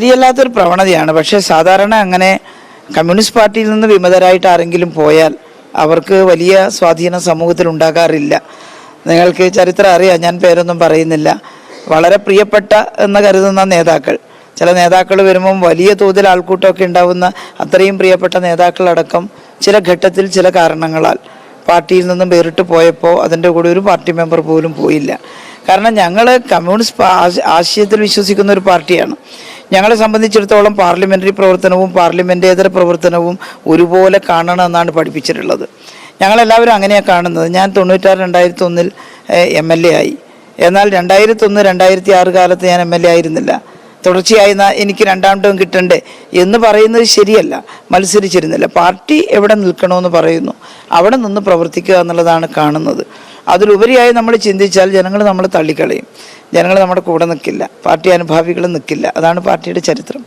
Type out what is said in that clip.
ശരിയല്ലാത്തൊരു പ്രവണതയാണ്. പക്ഷേ സാധാരണ അങ്ങനെ കമ്മ്യൂണിസ്റ്റ് പാർട്ടിയിൽ നിന്ന് വിമതരായിട്ട് ആരെങ്കിലും പോയാൽ അവർക്ക് വലിയ സ്വാധീനം സമൂഹത്തിൽ ഉണ്ടാകാറില്ല. നിങ്ങൾക്ക് ചരിത്രം അറിയാം, ഞാൻ പേരൊന്നും പറയുന്നില്ല. വളരെ പ്രിയപ്പെട്ട എന്ന് കരുതുന്ന നേതാക്കൾ, ചില നേതാക്കൾ വരുമ്പം വലിയ തോതിൽ ആൾക്കൂട്ടമൊക്കെ ഉണ്ടാവുന്ന അത്രയും പ്രിയപ്പെട്ട നേതാക്കളടക്കം ചില ഘട്ടത്തിൽ ചില കാരണങ്ങളാൽ പാർട്ടിയിൽ നിന്നും വേറിട്ട് പോയപ്പോൾ അതിൻ്റെ കൂടെ ഒരു പാർട്ടി മെമ്പർ പോലും പോയില്ല. കാരണം ഞങ്ങൾ കമ്മ്യൂണിസ്റ്റ് ആശയത്തിൽ വിശ്വസിക്കുന്ന ഒരു പാർട്ടിയാണ്. ഞങ്ങളെ സംബന്ധിച്ചിടത്തോളം പാർലമെൻ്ററി പ്രവർത്തനവും പാർലമെൻറ്റേതര പ്രവർത്തനവും ഒരുപോലെ കാണണമെന്നാണ് പഠിപ്പിച്ചിട്ടുള്ളത്. ഞങ്ങളെല്ലാവരും അങ്ങനെയാണ് കാണുന്നത്. ഞാൻ 96-2001 MLA ആയി. എന്നാൽ 2001-2006 കാലത്ത് ഞാൻ MLA ആയിരുന്നില്ല. തുടർച്ചയായി എനിക്ക് രണ്ടാം ടേം കിട്ടണ്ടേ എന്ന് പറയുന്നത് ശരിയല്ല. മത്സരിച്ചിരുന്നില്ല. പാർട്ടി എവിടെ നിൽക്കണമെന്ന് പറയുന്നു അവിടെ നിന്ന് പ്രവർത്തിക്കുക എന്നുള്ളതാണ് കാണുന്നത്. അതിലുപരിയായി നമ്മൾ ചിന്തിച്ചാൽ ജനങ്ങൾ നമ്മളെ തള്ളിക്കളയും. ജനങ്ങൾ നമ്മുടെ കൂടെ നിൽക്കില്ല, പാർട്ടി അനുഭാവികൾ നിൽക്കില്ല. അതാണ് പാർട്ടിയുടെ ചരിത്രം.